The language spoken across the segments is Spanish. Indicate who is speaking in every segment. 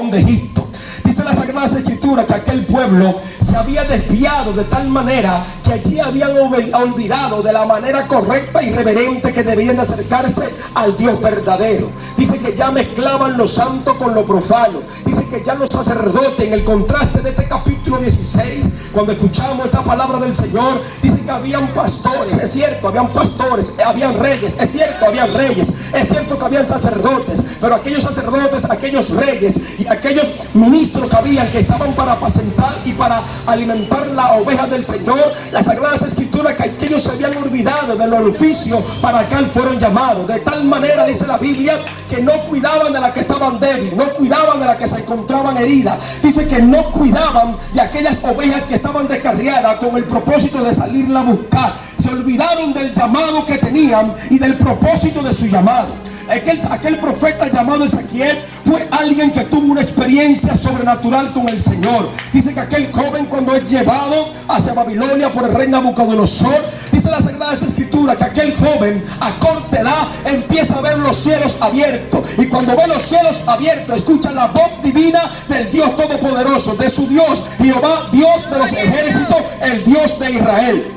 Speaker 1: de Egipto. Dice la Sagrada Escritura que aquel pueblo se había desviado de tal manera que allí habían olvidado de la manera correcta y reverente que debían de acercarse al Dios verdadero. Dice que ya mezclaban lo santo con lo profano. Dice que ya los sacerdotes, en el contraste de este capítulo 16, cuando escuchamos esta palabra del Señor, dice que habían pastores. Es cierto, habían pastores, habían reyes. Es cierto, habían reyes. Es cierto que habían sacerdotes, pero aquellos sacerdotes, aquellos reyes y aquellos ministros que habían, que estaban para apacentar y para alimentar la oveja del Señor, las Sagradas Escrituras, que aquellos se habían olvidado del oficio para el cual fueron llamados. De tal manera, dice la Biblia, que no cuidaban de la que estaban débiles, no cuidaban de la que se encontraban heridas. Dice que no cuidaban de aquellas ovejas que estaban descarriadas con el propósito de salirla a buscar. Se olvidaron del llamado que tenían y del propósito de su llamado. Aquel profeta llamado Ezequiel fue alguien que tuvo una experiencia sobrenatural con el Señor. Dice que aquel joven, cuando es llevado hacia Babilonia por el rey Nabucodonosor, dice la Sagrada Escritura que aquel joven a corta edad empieza a ver los cielos abiertos, y cuando ve los cielos abiertos escucha la voz divina del Dios Todopoderoso, de su Dios, Jehová, Dios de los ejércitos, el Dios de Israel,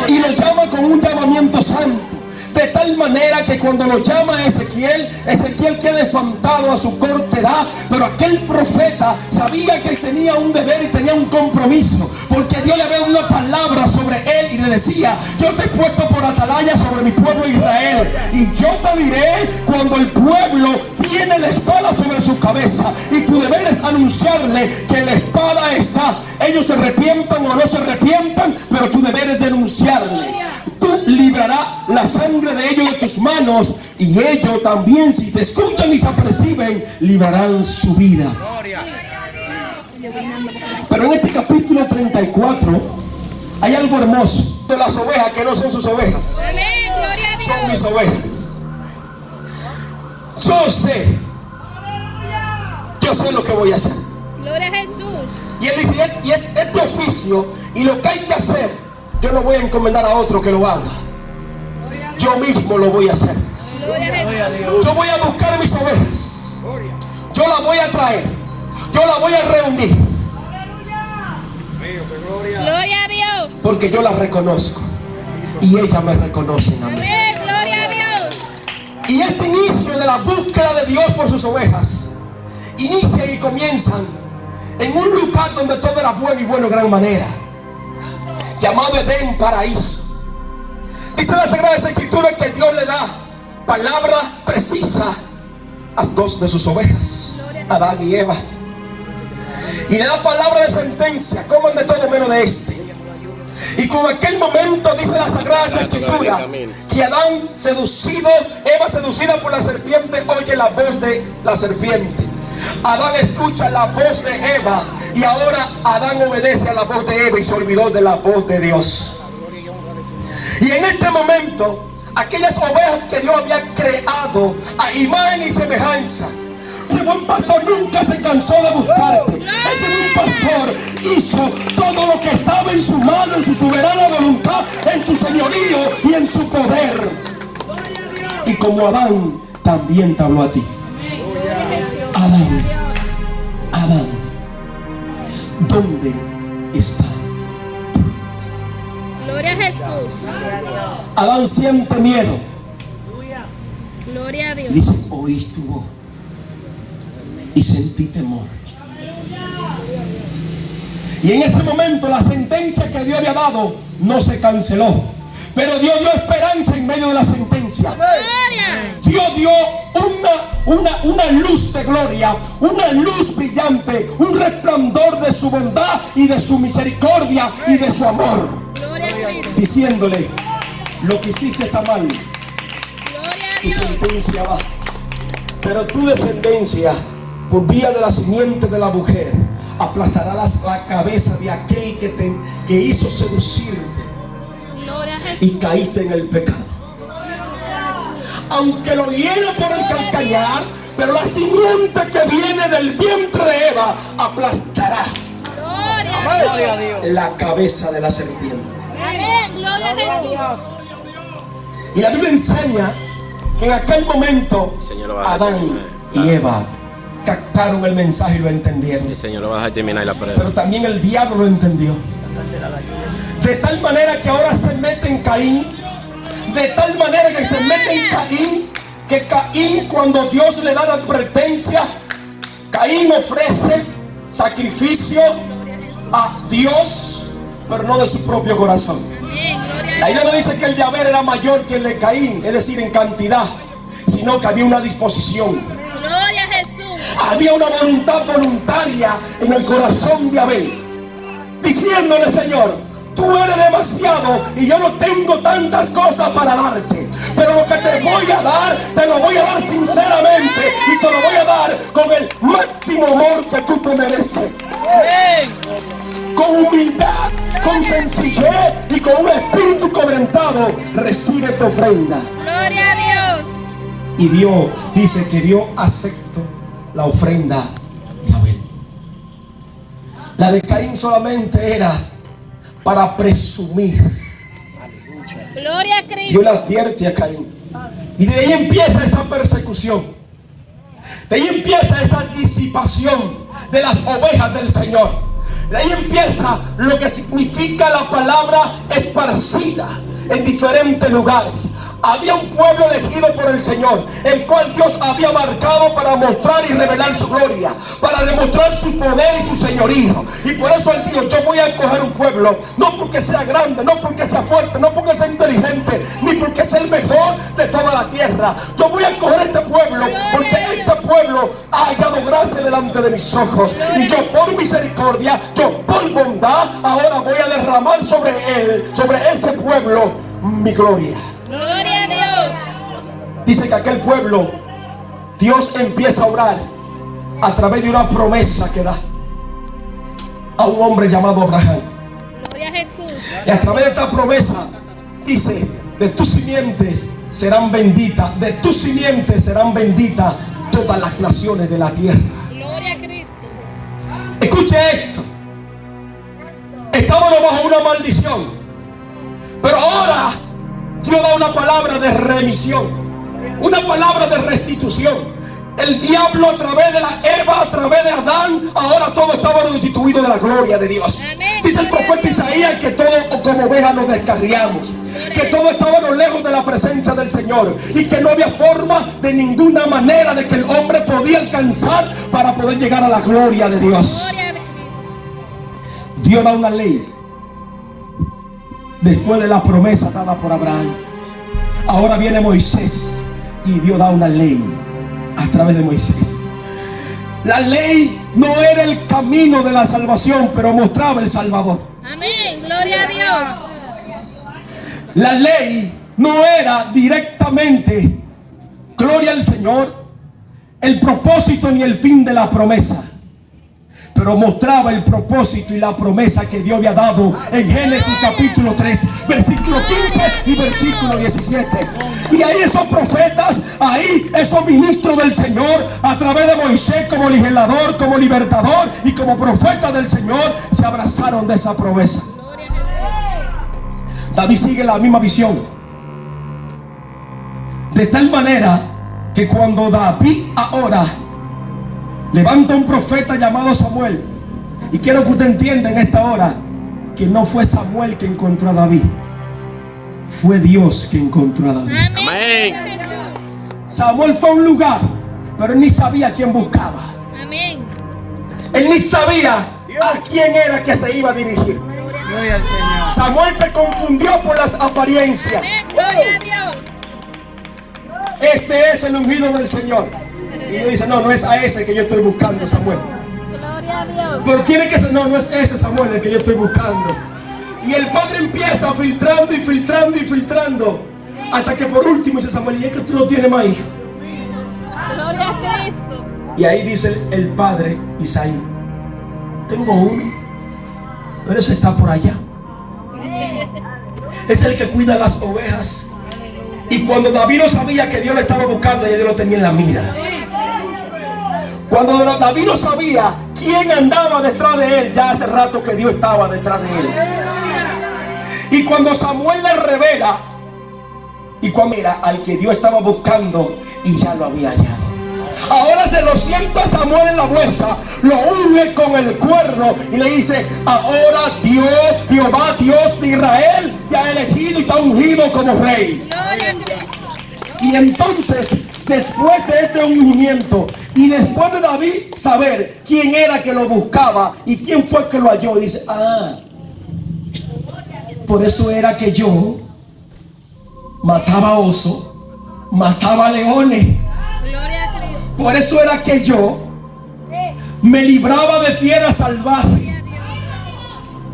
Speaker 1: y lo llama con un llamamiento santo. De tal manera que cuando lo llama Ezequiel, Ezequiel queda espantado a su corta edad. Pero aquel profeta sabía que tenía un deber y tenía un compromiso, porque Dios le había dado una palabra sobre él y le decía: yo te he puesto por atalaya sobre mi pueblo Israel, y yo te diré cuando el pueblo tiene la espada sobre su cabeza, y tu deber es anunciarle que la espada está. Ellos se arrepientan o no se arrepientan, pero tu deber es denunciarle. Tú librarás la sangre de ellos de tus manos, y ellos también, si te escuchan y se aperciben, librarán su vida. Pero en este capítulo 34 hay algo hermoso de las ovejas que no son sus ovejas. Son mis ovejas. Yo sé lo que voy a hacer.
Speaker 2: Gloria a Jesús.
Speaker 1: Y él dice: y este oficio y lo que hay que hacer, yo no voy a encomendar a otro que lo haga. Yo mismo lo voy a hacer. Yo voy a buscar mis ovejas. Yo las voy a traer. Yo las voy a reunir.
Speaker 2: Gloria a Dios.
Speaker 1: Porque yo las reconozco y ellas me reconocen a mí.
Speaker 2: Amén. Gloria a Dios.
Speaker 1: Y este inicio de la búsqueda de Dios por sus ovejas inicia y comienzan en un lugar donde todo era bueno, y bueno gran manera, llamado Edén, paraíso. Dice la Sagrada Escritura que Dios le da palabra precisa a dos de sus ovejas, Adán y Eva, y le da palabra de sentencia: coman de todo menos de este. Y con aquel momento, dice la Sagrada Escritura, que Adán seducido, Eva seducida por la serpiente, oye la voz de la serpiente. Adán escucha la voz de Eva, y ahora Adán obedece a la voz de Eva y se olvidó de la voz de Dios. Y en este momento, aquellas ovejas que Dios había creado a imagen y semejanza, ese buen pastor nunca se cansó de buscarte. Ese buen pastor hizo todo lo que estaba en su mano, en su soberana voluntad, en su señorío y en su poder. Y como Adán, también te habló a ti. Adán, ¿dónde está?
Speaker 2: Gloria a Jesús.
Speaker 1: Adán siente miedo.
Speaker 2: Gloria a Dios.
Speaker 1: Y dice: oí tu voz y sentí temor. Y en ese momento la sentencia que Dios había dado no se canceló, pero Dios dio esperanza en medio de la sentencia. Dios dio una luz de gloria, una luz brillante, un resplandor de su bondad y de su misericordia y de su amor, diciéndole: lo que hiciste está mal, tu sentencia va, pero tu descendencia, por vía de la simiente de la mujer, aplastará la cabeza de aquel que hizo seducirte y caíste en el pecado. Aunque lo hiere por el calcañar, pero la simiente que viene del vientre de Eva aplastará la cabeza de la serpiente.
Speaker 2: Amén. Gloria a Jesús.
Speaker 1: Y la Biblia enseña que en aquel momento Adán y Eva captaron el mensaje y lo entendieron.
Speaker 3: El Señor lo va a dejar terminar la prueba.
Speaker 1: Pero también el diablo lo entendió. De tal manera que ahora se mete en Caín. De tal manera que se mete en Caín, que Caín, cuando Dios le da la advertencia, Caín ofrece sacrificio a Dios, pero no de su propio corazón. La Biblia no dice que el de Abel era mayor que el de Caín, es decir, en cantidad, sino que había una disposición.
Speaker 2: Gloria a Jesús.
Speaker 1: Había una voluntad voluntaria en el corazón de Abel, diciéndole: Señor, tú eres demasiado y yo no tengo tantas cosas para darte, pero lo que te voy a dar, te lo voy a dar sinceramente, y te lo voy a dar con el máximo amor que tú te mereces. Con humildad, con sencillez y con un espíritu quebrantado, recibe tu ofrenda.
Speaker 2: Gloria a Dios.
Speaker 1: Y Dios dice que Dios aceptó la ofrenda de Abel. La de Caín solamente era para presumir.
Speaker 2: Gloria a Cristo.
Speaker 1: Dios le advierte a Caín. Y de ahí empieza esa persecución. De ahí empieza esa disipación de las ovejas del Señor. De ahí empieza lo que significa la palabra esparcida en diferentes lugares. Había un pueblo elegido por el Señor, el cual Dios había marcado para mostrar y revelar su gloria, para demostrar su poder y su señorío. Y por eso Él dijo: yo voy a escoger un pueblo, no porque sea grande, no porque sea fuerte, no porque sea inteligente, ni porque sea el mejor de toda la tierra. Yo voy a escoger este pueblo porque este pueblo ha hallado gracia delante de mis ojos. Y yo, por misericordia, yo por bondad, ahora voy a derramar sobre él, sobre ese pueblo, mi gloria.
Speaker 2: Gloria a Dios.
Speaker 1: Dice que aquel pueblo, Dios empieza a orar a través de una promesa que da a un hombre llamado Abraham.
Speaker 2: Gloria a Jesús.
Speaker 1: Y a través de esta promesa dice: de tus simientes serán benditas, de tus simientes serán benditas todas las naciones de la tierra.
Speaker 2: Gloria a Cristo.
Speaker 1: Escuche esto. Estábamos bajo una maldición, pero ahora Dios da una palabra de remisión, una palabra de restitución. El diablo, a través de la Eva, a través de Adán, ahora todo estaba restituido de la gloria de Dios.
Speaker 2: Amén.
Speaker 1: Dice el profeta Isaías que todos como ovejas nos descarriamos, que todos estábamos lejos de la presencia del Señor, y que no había forma de ninguna manera de que el hombre podía alcanzar para poder llegar a la gloria de Dios.
Speaker 2: Gloria a Cristo.
Speaker 1: Dios da una ley después de la promesa dada por Abraham. Ahora viene Moisés y Dios da una ley a través de Moisés. La ley no era el camino de la salvación, pero mostraba el Salvador.
Speaker 2: Amén. Gloria a Dios.
Speaker 1: La ley no era directamente, gloria al Señor, el propósito ni el fin de la promesa, pero mostraba el propósito y la promesa que Dios había dado en Génesis capítulo 3, versículo 15 y versículo 17. Y ahí esos profetas, ahí esos ministros del Señor, a través de Moisés como legislador, como libertador y como profeta del Señor, se abrazaron de esa promesa.
Speaker 2: Gloria a Jesús.
Speaker 1: David sigue la misma visión, de tal manera que cuando David ahora levanta un profeta llamado Samuel, y quiero que usted entienda en esta hora que no fue Samuel que encontró a David, fue Dios que encontró a David.
Speaker 2: Amén.
Speaker 3: Amén.
Speaker 2: Gloria a Jesús.
Speaker 1: Samuel fue a un lugar, pero él ni sabía a quién buscaba.
Speaker 2: Amén.
Speaker 1: Él ni sabía a quién era que se iba a dirigir.
Speaker 4: Gloria al Señor.
Speaker 1: Samuel se confundió por las apariencias.
Speaker 2: Amén. Gloria a Dios.
Speaker 1: Este es el ungido del Señor. Y le dice: no es a ese que yo estoy buscando, Samuel.
Speaker 2: Gloria a Dios.
Speaker 1: Pero tiene que ser, no es ese Samuel el que yo estoy buscando. Y el padre empieza filtrando y filtrando y filtrando, hasta que por último dice Samuel: y es que tú no tienes más hijos.
Speaker 2: Gloria a Cristo.
Speaker 1: Y ahí dice el padre Isaí: tengo uno, pero ese está por allá. Es el que cuida las ovejas. Y cuando David no sabía que Dios le estaba buscando, ya Dios lo tenía en la mira. Cuando David no sabía quién andaba detrás de él, ya hace rato que Dios estaba detrás de él. Y cuando Samuel le revela, y cuando era al que Dios estaba buscando, y ya lo había hallado. Ahora se lo sienta Samuel en la huesa, lo une con el cuerno y le dice: ahora Dios, Jehová, Dios de Israel, te ha elegido y te ha ungido como rey.
Speaker 2: Gloria a Cristo.
Speaker 1: Y entonces, después de este ungimiento y después de David saber quién era que lo buscaba y quién fue que lo halló, dice: por eso era que yo mataba osos, mataba leones.
Speaker 2: Gloria a Cristo.
Speaker 1: Por eso era que yo me libraba de fieras salvajes.
Speaker 2: Gloria a Dios.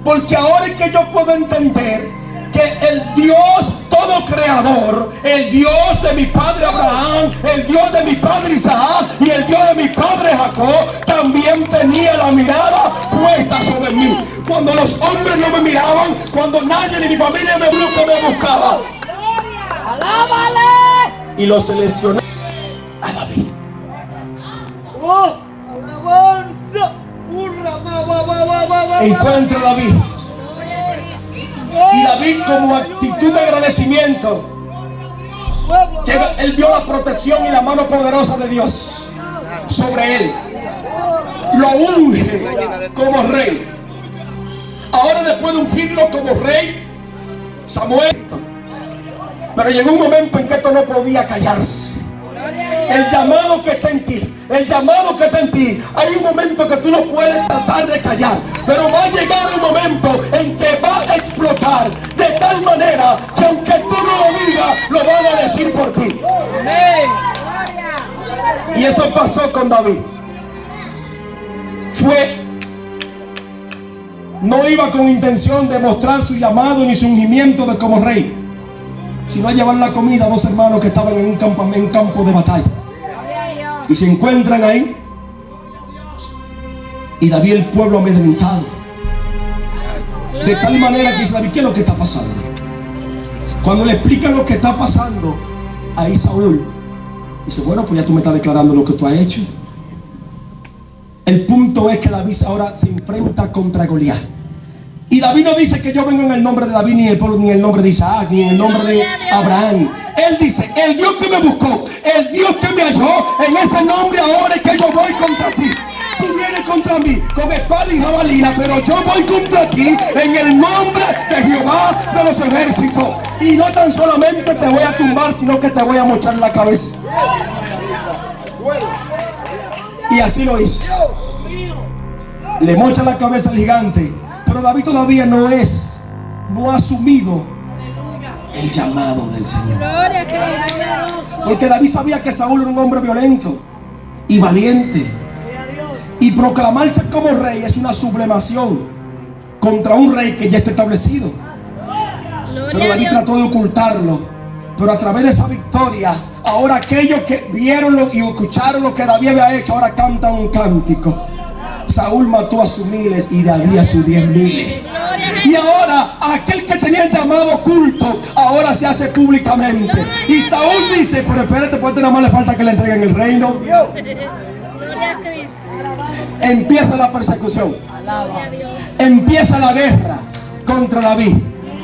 Speaker 1: Porque ahora es que yo puedo entender que el Dios todo creador, el Dios de mi padre Abraham, el Dios de mi padre Isaac y el Dios de mi padre Jacob, también tenía la mirada puesta sobre mí. Cuando los hombres no me miraban, cuando nadie de mi familia me buscaba.
Speaker 3: ¡Alábale!
Speaker 1: Y lo seleccioné a David.
Speaker 3: ¡Oh! ¡Alabanza! ¡Hurra!
Speaker 1: Encuentra a David.
Speaker 2: Gloria a Cristo.
Speaker 1: Y David, como actitud de agradecimiento, él vio la protección y la mano poderosa de Dios sobre él. Lo unge como rey. Ahora, después de ungirlo como rey, Samuel, pero llegó un momento en que esto no podía callarse. El llamado que está en ti, el llamado que está en ti, hay un momento que tú no puedes tratar de callar, pero va a llegar un momento en que va a explotar de tal manera que aunque tú no lo digas, lo van a decir por ti. Y eso pasó con David. No iba con intención de mostrar su llamado ni su ungimiento de como rey, sino a llevar la comida a dos hermanos que estaban en un campo de batalla. Y se encuentran ahí. Y David, el pueblo amedrentado, de tal manera que dice David: ¿qué es lo que está pasando? Cuando le explican lo que está pasando, ahí Saúl dice: bueno, pues ya tú me estás declarando lo que tú has hecho. El punto es que David ahora se enfrenta contra Goliat. Y David no dice que yo vengo en el nombre de David, ni en el nombre de Isaac, ni en el nombre de Abraham. Él dice: el Dios que me buscó, el Dios que me halló, en ese nombre ahora es que yo voy contra ti. Tú vienes contra mí con espada y jabalina, pero yo voy contra ti en el nombre de Jehová de los ejércitos. Y no tan solamente te voy a tumbar, sino que te voy a mochar la cabeza. Y así lo hizo. Le mocha la cabeza al gigante. Pero David todavía no ha asumido el llamado del Señor.
Speaker 2: Gloria a Cristo.
Speaker 1: Porque David sabía que Saúl era un hombre violento y valiente. Y proclamarse como rey es una sublemación contra un rey que ya está establecido. Pero David trató de ocultarlo. Pero a través de esa victoria, ahora aquellos que vieron y escucharon lo que David había hecho, ahora cantan un cántico. Saúl mató a sus miles y David a sus 10,000. Y ahora aquel que tenía el llamado oculto, ahora se hace públicamente. Y Saúl dice: pero espérate, pues nada más le falta que le entreguen el reino.
Speaker 2: Gloria a Cristo.
Speaker 1: Empieza la persecución.
Speaker 2: Gloria a Dios.
Speaker 1: Empieza la guerra contra David.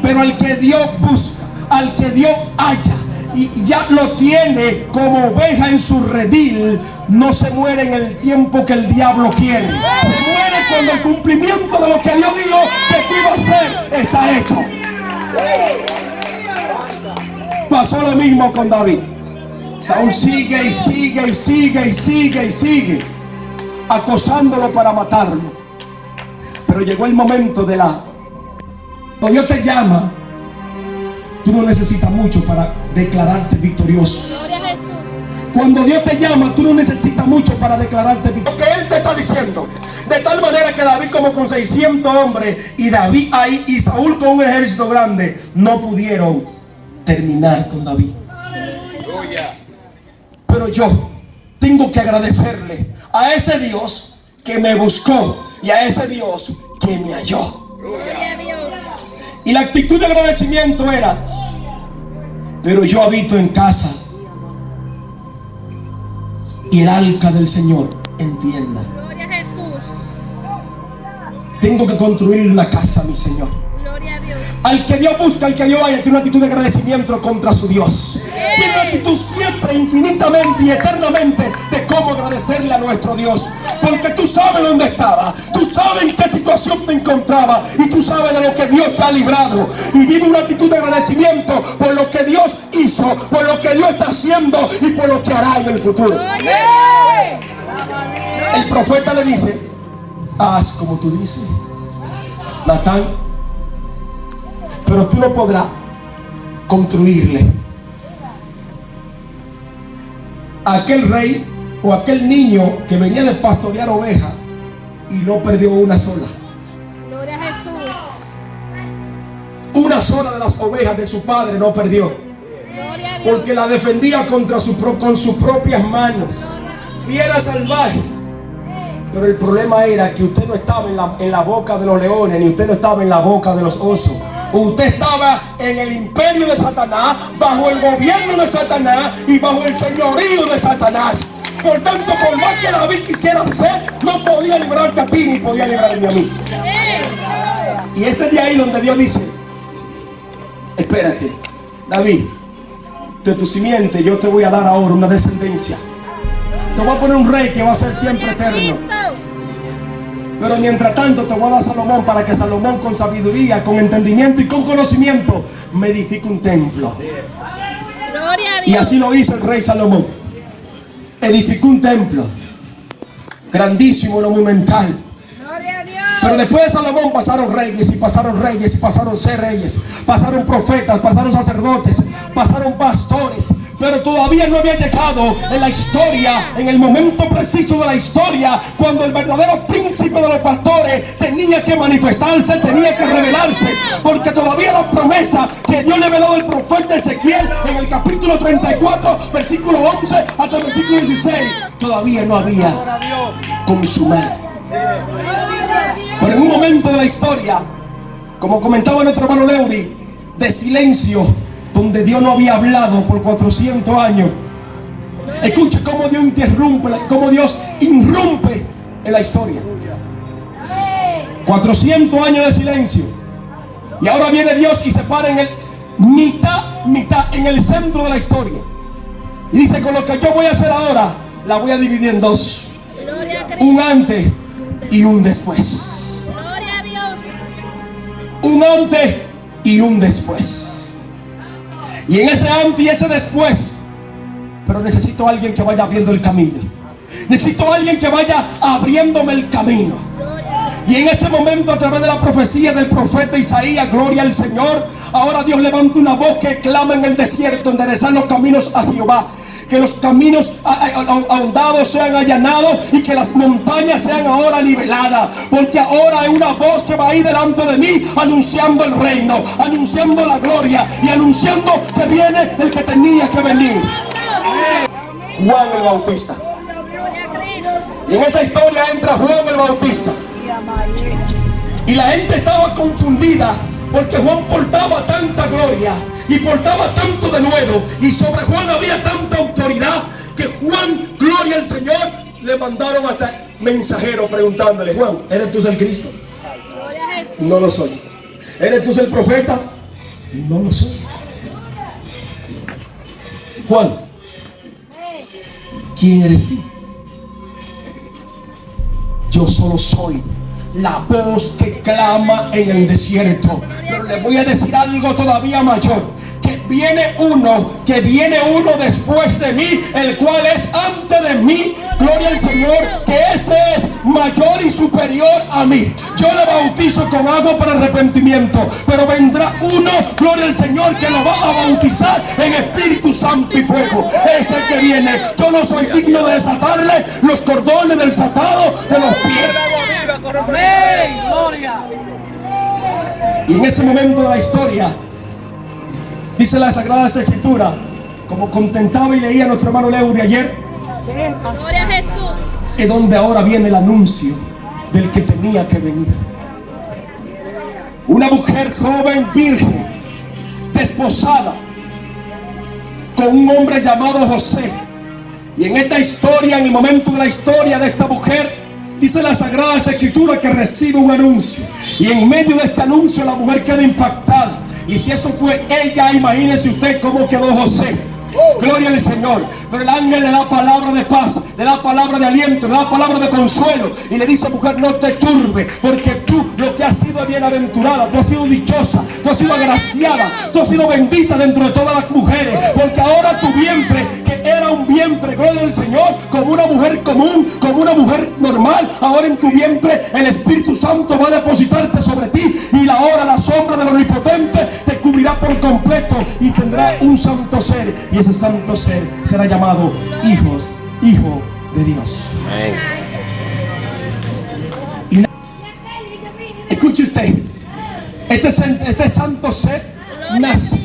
Speaker 1: Pero al que Dios busca, al que Dios halla y ya lo tiene como oveja en su redil, no se muere en el tiempo que el diablo quiere. Se muere cuando el cumplimiento de lo que Dios dijo que te iba a hacer está hecho. Pasó lo mismo con David. Saúl sigue y sigue y sigue y sigue y sigue acosándolo para matarlo. Pero llegó el momento cuando Dios te llama, tú no necesitas mucho para declararte victorioso.
Speaker 2: Gloria a Jesús.
Speaker 1: Cuando Dios te llama, tú no necesitas mucho para declararte victorioso. Lo que Él te está diciendo. De tal manera que David, como con 600 hombres, y David ahí, y Saúl con un ejército grande, no pudieron terminar con David. Pero yo tengo que agradecerle a ese Dios que me buscó y a ese Dios que me halló.
Speaker 2: Gloria a Dios.
Speaker 1: Y la actitud de agradecimiento era: pero yo habito en casa y el arca del Señor en tienda.
Speaker 2: Gloria a Jesús.
Speaker 1: Tengo que construir una casa, mi Señor.
Speaker 2: Gloria a Dios.
Speaker 1: Al que Dios busca, al que Dios vaya, tiene una actitud de agradecimiento contra su Dios. Tiene una actitud siempre, infinitamente y eternamente de cómo agradecerle a nuestro Dios. Porque tú sabes dónde estaba, tú sabes en qué situación te encontraba y tú sabes de lo que Dios te ha librado. Y vive una actitud de agradecimiento por lo que Dios hizo, por lo que Dios está haciendo y por lo que hará en el futuro. El profeta le dice: haz como tú dices, Natán, pero tú no podrás construirle. Aquel rey o aquel niño que venía de pastorear ovejas y no perdió una sola.
Speaker 2: Gloria a Jesús.
Speaker 1: Una sola de las ovejas de su padre no perdió,
Speaker 2: Gloria a Dios.
Speaker 1: porque la defendía con sus propias manos. Fiera salvaje. Pero el problema era que usted no estaba en la boca de los leones, ni usted no estaba en la boca de los osos. Usted estaba en el imperio de Satanás, bajo el gobierno de Satanás y bajo el señorío de Satanás. Por tanto, por más que David quisiera ser, no podía librarte a ti ni podía librarme a mí. Y este es de ahí donde Dios dice: espérate, David, de tu simiente yo te voy a dar ahora una descendencia. Te voy a poner un rey que va a ser siempre eterno. Pero mientras tanto te voy a dar Salomón, para que Salomón, con sabiduría, con entendimiento y con conocimiento, me edifique un templo.
Speaker 2: Gloria a Dios.
Speaker 1: Y así lo hizo el rey Salomón. Edificó un templo grandísimo, monumental.
Speaker 2: Gloria a Dios.
Speaker 1: Pero después de Salomón pasaron reyes y pasaron reyes y pasaron reyes. Pasaron profetas, pasaron sacerdotes, pasaron pastores. Pero todavía no había llegado en la historia, en el momento preciso de la historia, cuando el verdadero príncipe de los pastores tenía que manifestarse, tenía que revelarse. Porque todavía la promesa que Dios le veló al profeta Ezequiel en el capítulo 34, versículo 11 hasta el versículo 16, todavía no había consumado. Pero en un momento de la historia, como comentaba nuestro hermano Leury, de silencio, donde Dios no había hablado por 400 años. Escucha cómo Dios irrumpe en la historia. 400 años de silencio. Y ahora viene Dios y se para en el mitad, en el centro de la historia. Y dice: con lo que yo voy a hacer ahora, la voy a dividir en dos.
Speaker 2: Gloria a Cristo.
Speaker 1: Un antes y un después.
Speaker 2: Gloria a Dios.
Speaker 1: Un antes y un después. Y en ese antes y ese después, pero necesito a alguien que vaya abriendo el camino. Necesito a alguien que vaya abriéndome el camino. Y en ese momento, a través de la profecía del profeta Isaías, gloria al Señor, ahora Dios levanta una voz que clama en el desierto: enderezar los caminos a Jehová. Que los caminos ahondados sean allanados y que las montañas sean ahora niveladas. Porque ahora hay una voz que va ahí delante de mí, anunciando el reino, anunciando la gloria y anunciando que viene el que tenía que venir. Juan el Bautista.
Speaker 2: Gloria a Cristo.
Speaker 1: Y en esa historia entra Juan el Bautista. Y la gente estaba confundida, porque Juan portaba tanta gloria y portaba tanto denuedo, y sobre Juan había tanta autoridad, que Juan, gloria al Señor, le mandaron hasta mensajeros preguntándole: Juan, ¿eres tú el Cristo?
Speaker 2: Gloria a Jesús.
Speaker 1: No lo soy. ¿Eres tú el profeta? No lo soy. Juan, ¿quién eres tú? Yo solo soy la voz que clama en el desierto. Pero le voy a decir algo todavía mayor: que viene uno después de mí, el cual es antes de mí, gloria al Señor, que ese es mayor y superior a mí. Yo le bautizo con agua para arrepentimiento, pero vendrá uno, gloria al Señor, que lo va a bautizar en Espíritu Santo y fuego. Es el que viene. Yo no soy digno de desatarle los cordones del desatado de los pies. Y en ese momento de la historia, dice la Sagrada Escritura, como contentaba y leía nuestro hermano Leury ayer,
Speaker 2: Gloria a Jesús.
Speaker 1: es donde ahora viene el anuncio del que tenía que venir. Una mujer joven, virgen, desposada, con un hombre llamado José. Y en esta historia, en el momento de la historia de esta mujer, dice la Sagrada Escritura que recibe un anuncio. Y en medio de este anuncio la mujer queda impactada. Y si eso fue ella, imagínese usted cómo quedó José. Gloria al Señor. Pero el ángel le da palabra de paz, le da palabra de aliento, le da palabra de consuelo. Y le dice: mujer, no te turbe, porque tú lo que has sido bienaventurada, tú has sido dichosa, tú has sido agraciada, tú has sido bendita dentro de todas las mujeres. Porque ahora tu vientre, que era un vientre, gloria al Señor, como una mujer común, como una mujer normal, ahora en tu vientre el Espíritu Santo va a depositarte sobre ti. Y ahora la sombra del Omnipotente te cubrirá por completo y tendrá un santo ser. Y ese santo ser será llamado Hijo de Dios. Y escuche usted, este santo ser nace.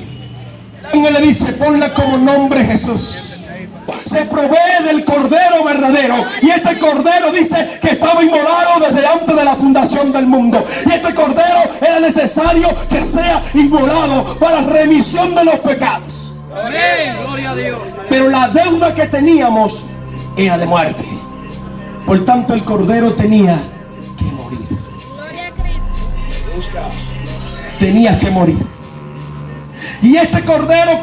Speaker 1: El ángel le dice: ponle como nombre Jesús. Se provee del cordero verdadero. Y este cordero dice que estaba inmolado desde antes de la fundación del mundo. Y este cordero era necesario que sea inmolado para remisión de los pecados.
Speaker 3: Amén. Gloria a Dios.
Speaker 1: Pero la deuda que teníamos era de muerte. Por tanto, el cordero tenía que morir.
Speaker 2: Gloria a Cristo.
Speaker 1: Tenías que morir. Y este cordero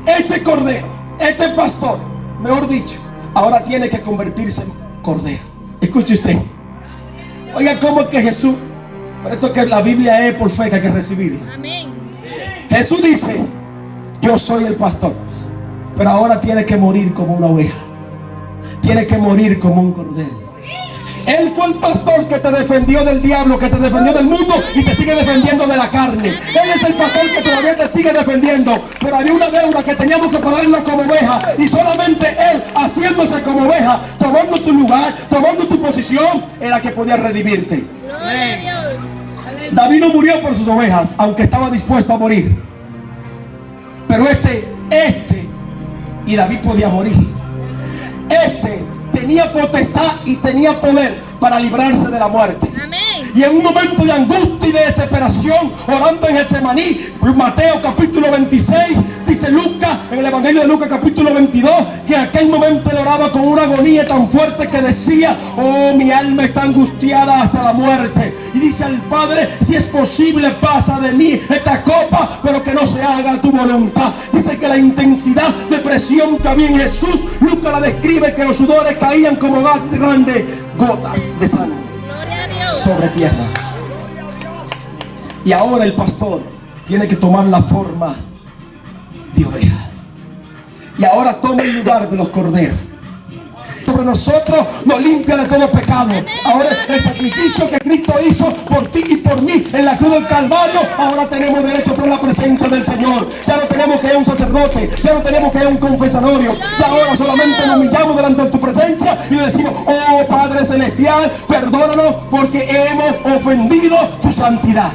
Speaker 1: este cordero, este pastor, mejor dicho, ahora tiene que convertirse en cordero. Escuche usted. Oiga, ¿cómo es que Jesús? Pero esto que la Biblia es por fe, que hay que recibirla.
Speaker 2: Amén.
Speaker 1: Jesús dice: yo soy el pastor, pero ahora tiene que morir como una oveja. Tiene que morir como un cordero. Él fue el pastor que te defendió del diablo, que te defendió del mundo y te sigue defendiendo de la carne. Él es el pastor que todavía te sigue defendiendo. Pero había una deuda que teníamos que pagarla como oveja. Y solamente Él, haciéndose como oveja, tomando tu lugar, tomando tu posición, era que podía redimirte.
Speaker 2: Gloria a Dios. Aleluya.
Speaker 1: David no murió por sus ovejas, aunque estaba dispuesto a morir. Pero y David podía morir. Tenía potestad y tenía poder para librarse de la muerte.
Speaker 2: Amén.
Speaker 1: Y en un momento de angustia y de desesperación, orando en Getsemaní, Mateo capítulo 26, dice Lucas, en el Evangelio de Lucas capítulo 22, que en aquel momento él oraba con una agonía tan fuerte que decía: oh, mi alma está angustiada hasta la muerte. Y dice al Padre: si es posible, pasa de mí esta copa, pero que no se haga tu voluntad. Dice que la intensidad de presión que había en Jesús, Lucas la describe, que los sudores caían como grandes gotas de sangre
Speaker 2: Gloria a Dios.
Speaker 1: sobre tierra. Y ahora el pastor tiene que tomar la forma de oveja. Y ahora toma el lugar de los corderos. Sobre nosotros nos limpia de todo pecado. Ahora el sacrificio que Cristo hizo por ti y por mí en la cruz del Calvario, ahora tenemos derecho por la presencia del Señor. Ya no tenemos que ir a un sacerdote, ya no tenemos que ir a un confesadorio. Ya ahora solamente nos humillamos delante de tu presencia y le decimos: oh Padre Celestial, perdónanos porque hemos ofendido tu santidad.